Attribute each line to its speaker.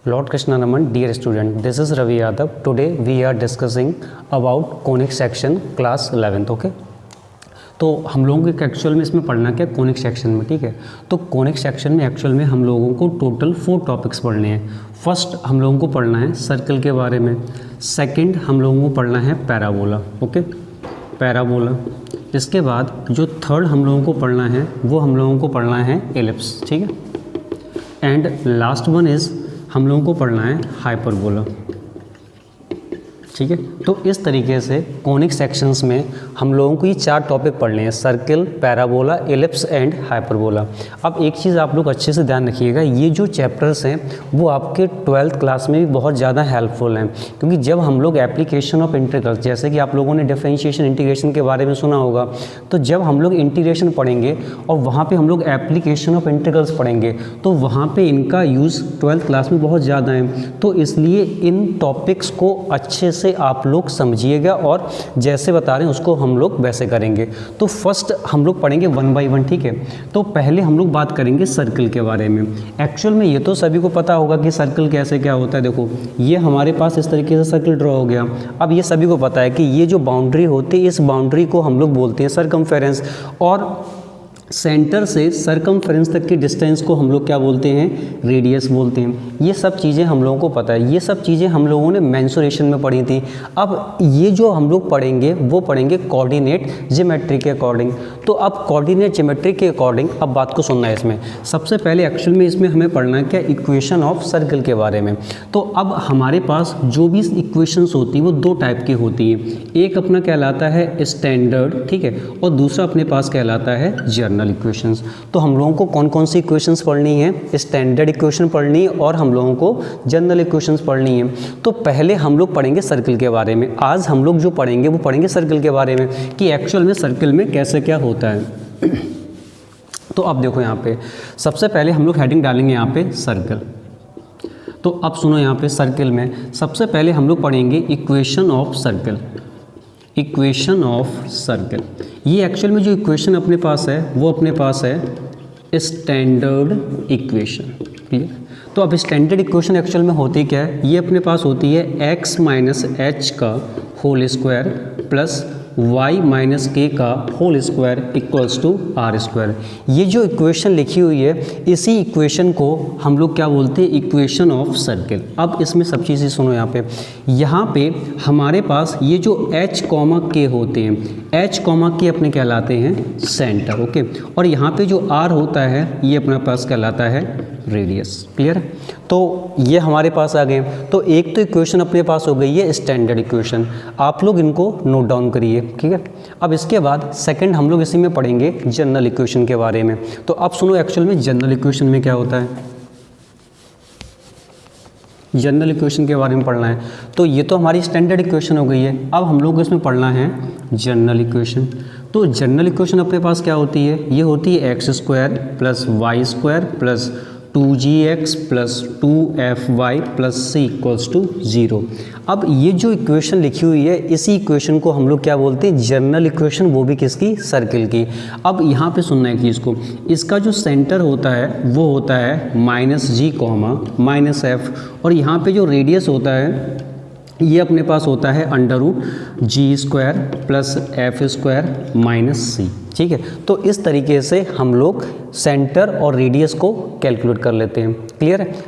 Speaker 1: Lord Krishna Naman, dear student, this is Ravi Yadav. Today we are discussing about conic section class 11th. Okay तो हम लोगों को actual में इसमें पढ़ना क्या कॉनिक सेक्शन में, ठीक है। तो कॉनिक सेक्शन में एक्चुअल में हम लोगों को टोटल 4 टॉपिक्स पढ़ने हैं। फर्स्ट हम लोगों को पढ़ना है सर्कल के बारे में, सेकंड हम लोगों को पढ़ना है पैराबोला, ओके पैराबोला। इसके बाद जो थर्ड हम लोगों को पढ़ना है वो हम लोगों को पढ़ना है एलिप्स, ठीक है। एंड लास्ट वन इज़ हम लोगों को पढ़ना है हाइपरबोला, ठीक है। तो इस तरीके से कॉनिक सेक्शंस में हम लोगों को ये 4 टॉपिक पढ़ने हैं, circle, parabola, ellipse and hyperbola. अब एक चीज़ आप लोग अच्छे से ध्यान रखिएगा, ये जो चैप्टर्स हैं वो आपके 12th क्लास में भी बहुत ज़्यादा हेल्पफुल हैं, क्योंकि जब हम लोग एप्लीकेशन ऑफ इंटीग्रल्स, जैसे कि आप लोगों ने डिफरेंशिएशन इंटीग्रेशन के बारे में सुना होगा, तो जब हम लोग इंटीग्रेशन पढ़ेंगे और वहाँ पर हम लोग एप्लीकेशन ऑफ इंटीग्रल्स पढ़ेंगे तो वहाँ पर इनका यूज़ 12th क्लास में बहुत ज़्यादा है। तो इसलिए इन टॉपिक्स को अच्छे से आप लोग समझिएगा और जैसे बता रहे हैं उसको हम लोग वैसे करेंगे। तो फर्स्ट हम लोग पढ़ेंगे 1 बाय 1, ठीक है। तो पहले हम लोग बात करेंगे सर्कल के बारे में। एक्चुअल में ये तो सभी को पता होगा कि सर्कल कैसे क्या होता है। देखो ये हमारे पास इस तरीके से सर्कल ड्रॉ हो गया। अब ये सभी को पता है कि ये जो बाउंड्री होती है इस बाउंड्री को हम लोग बोलते हैं सर्कमफेरेंस, और सेंटर से सरकमफेरेंस तक की डिस्टेंस को हम लोग क्या बोलते हैं, रेडियस बोलते हैं। ये सब चीज़ें हम लोगों को पता है, ये सब चीज़ें हम लोगों ने मेंसुरेशन में पढ़ी थी। अब ये जो हम लोग पढ़ेंगे वो पढ़ेंगे कोऑर्डिनेट ज्योमेट्री के अकॉर्डिंग। तो अब कोऑर्डिनेट ज्योमेट्री के अकॉर्डिंग अब बात को सुनना है। इसमें सबसे पहले एक्चुअल में इसमें हमें पढ़ना है क्या, इक्वेशन ऑफ सर्कल के बारे में। तो अब हमारे पास जो भी इक्वेशंस होती हैं वो 2 टाइप की होती हैं। एक अपना कहलाता है स्टैंडर्ड, ठीक है, और दूसरा अपने पास कहलाता है जर्नल इक्वेशंस। तो हम लोगों को कौन कौन सी इक्वेशंस पढ़नी है, स्टैंडर्ड इक्वेशन पढ़नी है और हम लोगों को जनरल इक्वेशंस पढ़नी है। तो पहले हम लोग पढ़ेंगे सर्कल के बारे में। आज हम लोग जो पढ़ेंगे वो पढ़ेंगे सर्कल के बारे में कि एक्चुअल में सर्कल में कैसे क्या होता है। तो अब देखो यहाँ पे सबसे पहले हम लोग हेडिंग डालेंगे यहाँ पे सर्कल। तो अब सुनो यहाँ पे सर्कल में सबसे पहले हम लोग पढ़ेंगे equation of circle. Equation of circle, ये एक्चुअल में जो इक्वेशन अपने पास है वो अपने पास है स्टैंडर्ड इक्वेशन, ठीक है। तो अब स्टैंडर्ड इक्वेशन एक्चुअल में होती क्या है, ये अपने पास होती है x माइनस एच का whole square plus y minus k का whole square equals to r square. ये जो इक्वेशन लिखी हुई है इसी इक्वेशन को हम लोग क्या बोलते हैं, इक्वेशन ऑफ सर्कल। अब इसमें सब चीज़ें सुनो यहाँ पे हमारे पास ये जो h कॉमा के होते हैं, h कॉमा के अपने कहलाते हैं सेंटर, ओके, और यहाँ पे जो r होता है ये अपने पास कहलाता है रेडियस। क्लियर है। तो ये हमारे पास आ गए। तो एक तो इक्वेशन अपने पास हो गई है स्टैंडर्ड इक्वेशन, आप लोग इनको नोट डाउन करिए, ठीक है। अब इसके बाद सेकंड हम लोग इसी में पढ़ेंगे जनरल इक्वेशन के बारे में। तो अब सुनो एक्चुअल में जनरल इक्वेशन में क्या होता है, जनरल इक्वेशन के बारे में पढ़ना है। तो ये तो हमारी स्टैंडर्ड इक्वेशन हो गई है। अब हम लोग इसमें पढ़ना है जनरल इक्वेशन। तो जनरल इक्वेशन अपने पास क्या होती है, ये होती है x square plus y square plus 2gx plus 2fy plus c equals to 0। अब ये जो इक्वेशन लिखी हुई है इसी इक्वेशन को हम लोग क्या बोलते हैं, जनरल इक्वेशन, वो भी किसकी, सर्कल की। अब यहाँ पे सुनना है कि इसको, इसका जो सेंटर होता है वो होता है माइनस जी कॉमा माइनस एफ, और यहाँ पे जो रेडियस होता है ये अपने पास होता है under root G square plus F square minus C, ठीक है। तो इस तरीके से हम लोग सेंटर और रेडियस को कैलकुलेट कर लेते हैं। क्लियर है।